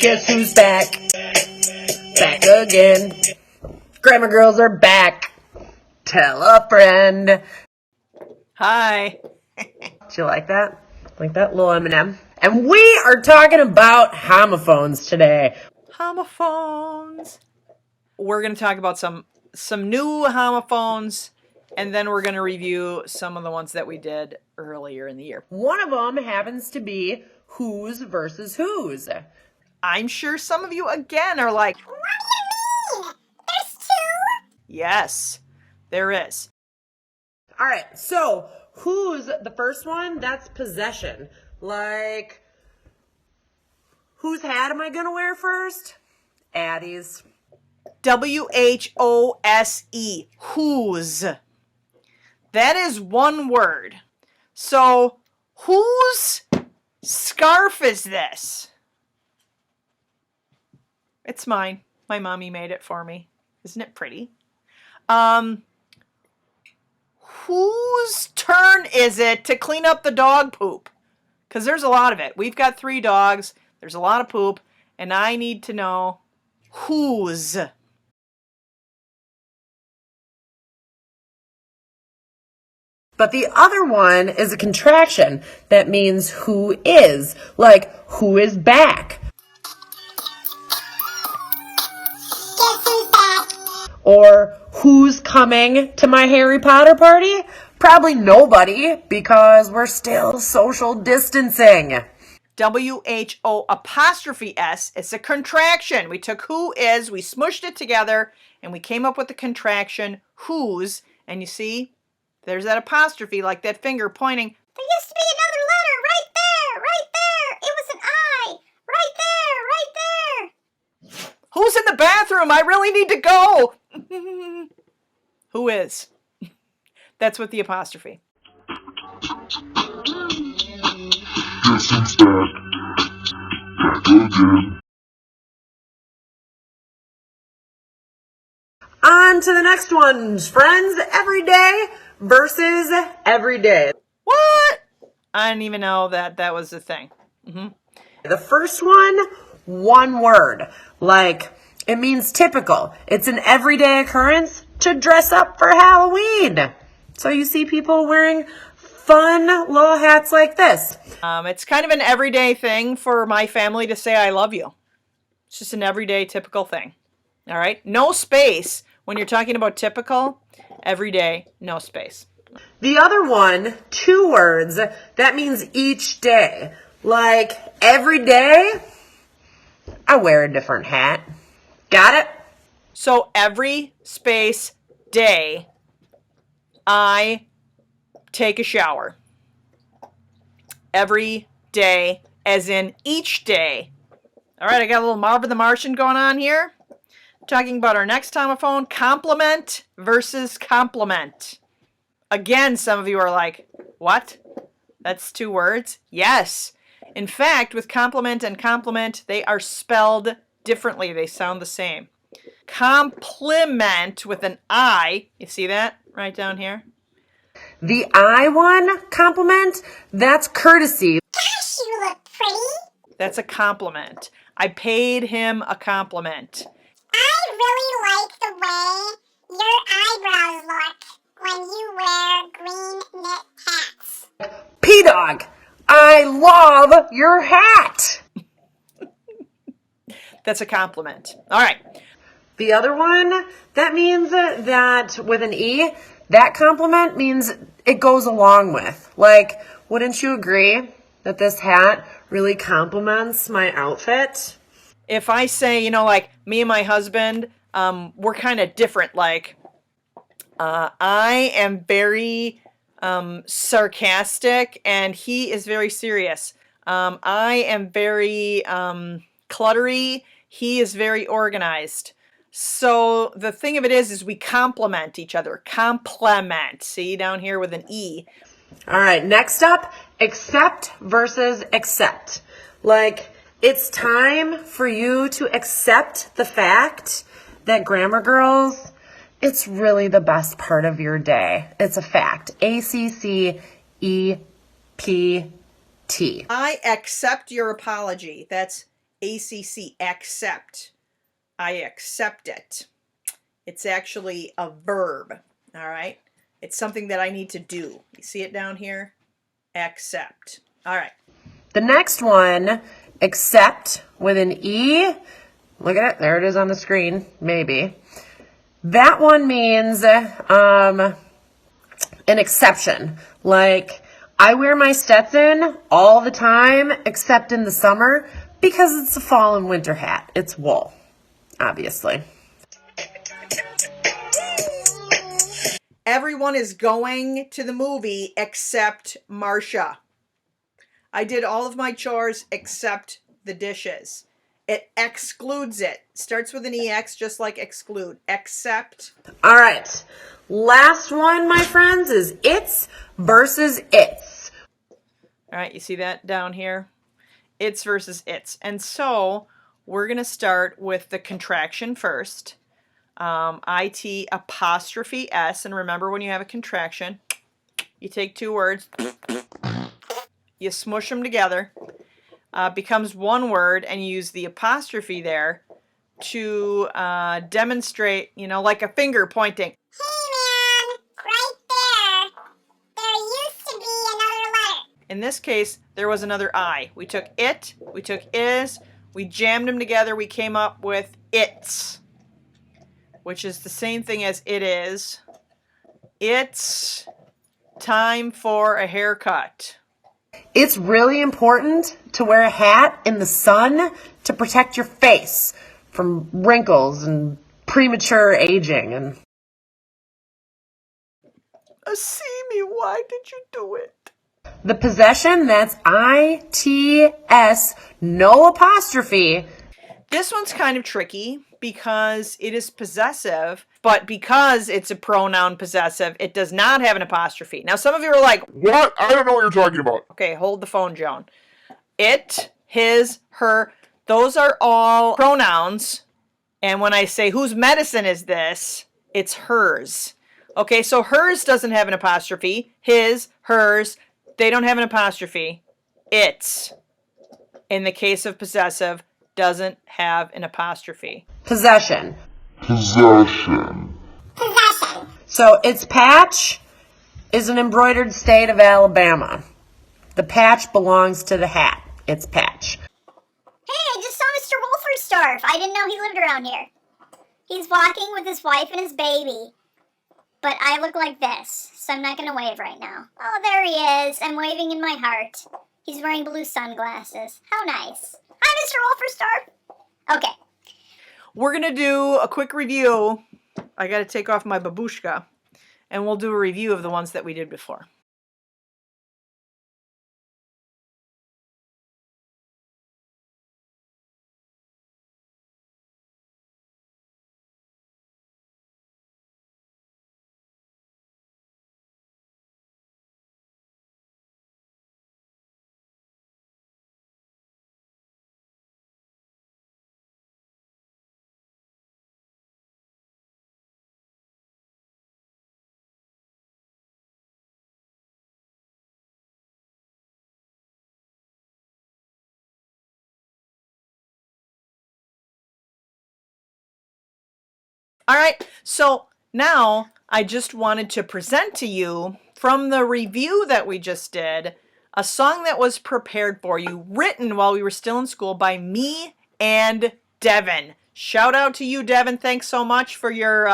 Guess who's back? Back again. Grammar girls are back. Tell a friend. Hi. Do you like that? Like that little M&M? And we are talking about homophones today. Homophones. We're going to talk about some new homophones, and then we're going to review some of the ones that we did earlier in the year. One of them happens to be whose versus whose. I'm sure some of you, again, are like, what do you mean? There's two? Yes, there is. All right, so whose, the first one, that's possession. Like, whose hat am I going to wear first? Addie's. WHOSE. Whose. That is one word. So, whose scarf is this? It's mine. My mommy made it for me. Isn't it pretty? Whose turn is it to clean up the dog poop? Because there's a lot of it. We've got 3 dogs. There's a lot of poop. And I need to know whose. But the other one is a contraction that means who is. Like, who is back? Or who's coming to my Harry Potter party? Probably nobody, because we're still social distancing. WHO apostrophe S. It's a contraction. We took who is, we smushed it together, and we came up with the contraction whose. And you see, there's that apostrophe, like that finger pointing. There used to be another letter right there, right there. It was an I, right there, right there. Who's in the bathroom? I really need to go. Who is? That's with the apostrophe. Guess who's back? Back again. On to the next ones, friends. Everyday versus everyday. What? I didn't even know that was a thing. The first one word. Like, it means typical. It's an everyday occurrence to dress up for Halloween. So you see people wearing fun little hats like this. It's kind of an everyday thing for my family to say I love you. It's just an everyday typical thing. All right? No space. When you're talking about typical, everyday, no space. The other one, 2 words, that means each day. Like, every day, I wear a different hat. Got it? So every space day, I take a shower. Every day, as in each day. All right, I got a little Marvin the Martian going on here. Talking about our next homophone, compliment versus compliment. Again, some of you are like, what? That's 2 words? Yes. In fact, with compliment and compliment, they are spelled differently. They sound the same. Compliment with an I. You see that right down here? The I one, compliment, that's courtesy. Gosh, you look pretty. That's a compliment. I paid him a compliment. I really like the way your eyebrows look when you wear green knit hats. P-Dawg, I love your hat. That's a compliment. All right. The other one, that means that with an E, that compliment means it goes along with. Like, wouldn't you agree that this hat really complements my outfit? If I say, like me and my husband, we're kind of different. Like, I am very sarcastic and he is very serious. I am very cluttery. He is very organized. So the thing of it is we complement each other. Complement. See down here with an E. All right, next up, accept versus accept. Like, it's time for you to accept the fact that Grammar Girls, it's really the best part of your day. It's a fact. ACCEPT. I accept your apology. That's ACC, accept. I accept it. It's actually a verb, all right? It's something that I need to do. You see it down here? Accept. All right. The next one, accept with an E. Look at it. There it is on the screen. Maybe. That one means an exception. Like, I wear my Stetson all the time, except in the summer, because it's a fall and winter hat. It's wool, obviously. Everyone is going to the movie except Marcia. I did all of my chores except the dishes. It excludes it. Starts with an EX, just like exclude. Except. All right. Last one, my friends, is it's versus its. All right, you see that down here? It's versus its. And so we're going to start with the contraction first. IT apostrophe S. And remember, when you have a contraction, you take two words, you smush them together, becomes one word, and you use the apostrophe there to demonstrate, like a finger pointing. Hey man, right there. There used to be another letter. In this case, there was another I. We took it, we took is, we jammed them together, we came up with its, which is the same thing as it is. It's time for a haircut. It's really important to wear a hat in the sun to protect your face from wrinkles and premature aging. And Asimi, why did you do it? the possession, that's ITS, no apostrophe. This one's kind of tricky because it is possessive, but because it's a pronoun possessive, it does not have an apostrophe. Now, some of you are like, What? I don't know what you're talking about. okay, hold the phone, Joan. It, his, her, those are all pronouns. And when I say, whose medicine is this? It's hers. Okay, so hers doesn't have an apostrophe. His, hers, they don't have an apostrophe. It's, in the case of possessive, doesn't have an apostrophe. Possession. Possession. Possession. So its patch is an embroidered state of Alabama. The patch belongs to the hat. Its patch. Hey, I just saw Mr. Wolferstorf. I didn't know he lived around here. He's walking with his wife and his baby. But I look like this, so I'm not going to wave right now. Oh, there he is. I'm waving in my heart. He's wearing blue sunglasses. How nice. Hi, Mr. Wolferstorf. Okay. We're going to do a quick review. I got to take off my babushka. And we'll do a review of the ones that we did before. All right, so now I just wanted to present to you from the review that we just did a song that was prepared for you, written while we were still in school by me and Devin. Shout out to you, Devin. Thanks so much for your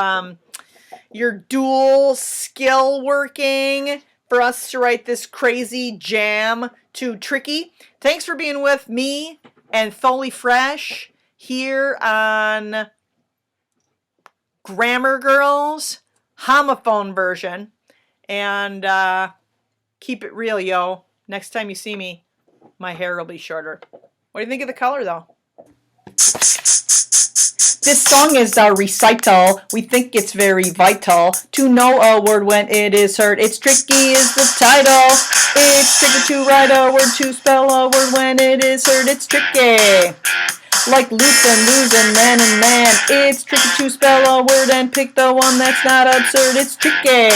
dual skill working for us to write this crazy jam to Tricky. Thanks for being with me and Tholi Fresh here on Grammar Girls homophone version. And keep it real, yo. Next time you see me, my hair will be shorter. What do you think of the color, though? This song is a recital. We think it's very vital to know a word when it is heard. It's tricky is the title. It's tricky to write a word, to spell a word when it is heard. It's tricky. Like loose and lose and man. It's tricky to spell a word and pick the one that's not absurd. It's tricky.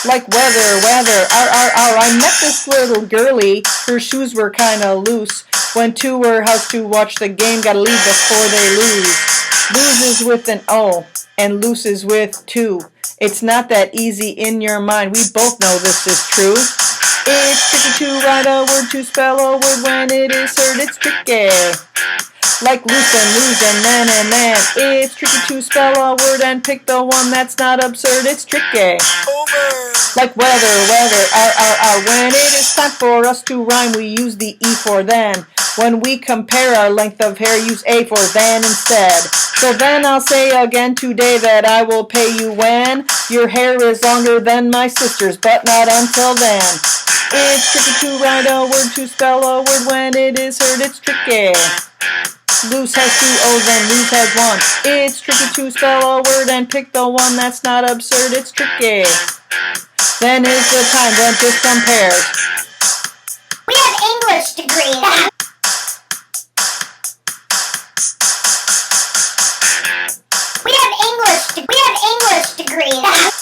Like weather, I met this little girlie, her shoes were kinda loose. Went to her house to watch the game, gotta leave before they lose. Lose is with an O, and loose is with two. It's not that easy in your mind, we both know this is true. It's tricky to write a word, to spell a word when it is heard, it's tricky. Like loose and man. It's tricky to spell a word and pick the one that's not absurd, it's tricky. Like weather, when it is time for us to rhyme, we use the E for then. When we compare our length of hair, use A for then instead. So then I'll say again today that I will pay you when your hair is longer than my sister's, but not until then. It's tricky to write a word, to spell a word when it is heard, it's tricky. Loose has two O's and loose has one. It's tricky to spell a word and pick the one that's not absurd, it's tricky. Then is the time, then just compare. We have English degrees. We have English degrees.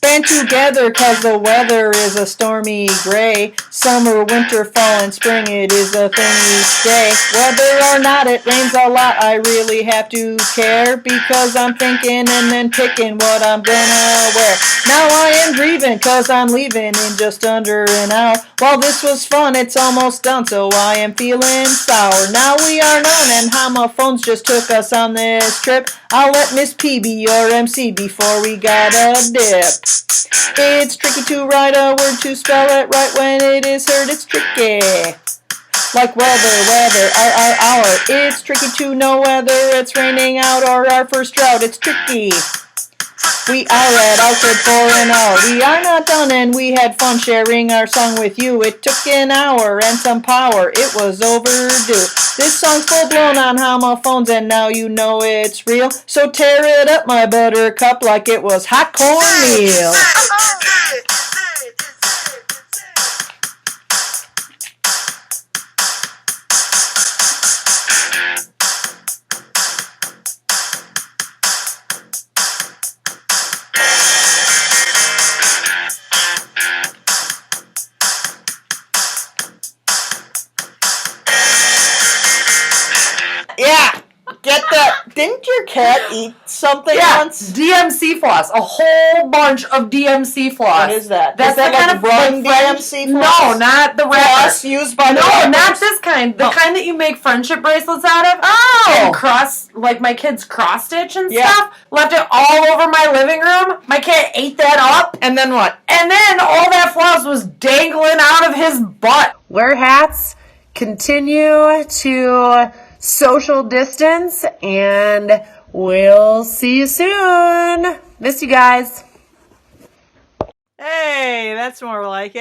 Band together cause the weather is a stormy gray. Summer, winter, fall, and spring, it is a thing each day. Whether or not it rains a lot, I really have to care, because I'm thinking and then picking what I'm gonna wear. Now I am grieving cause I'm leaving in just under an hour. While this was fun, it's almost done, so I am feeling sour. Now we are known and homophones just took us on this trip. I'll let Miss P be your MC before we gotta dip. It's tricky to write a word, to spell it right when it is heard, it's tricky. Like weather, our. It's tricky to know whether it's raining out or our first drought, it's tricky. We are at Outfit for an hour. We are not done and we had fun sharing our song with you. It took an hour and some power, it was overdue. This song's full blown on homophones and now you know it's real. So tear it up, my buttercup, like it was hot cornmeal. Yeah, get that. Didn't your cat eat something once? DMC floss. A whole bunch of DMC floss. What is that? That's Is that the like kind of Run like DMC floss? No, not the Floss wrapper. used by the No, rappers? not this kind. The kind that you make friendship bracelets out of. Oh! And cross, like my kids cross stitch and Yeah. stuff. Left it all over my living room. My cat ate that up. And then what? And then all that floss was dangling out of his butt. Wear hats. Continue to social distance. And we'll see you soon. Miss you guys. Hey, that's more like it.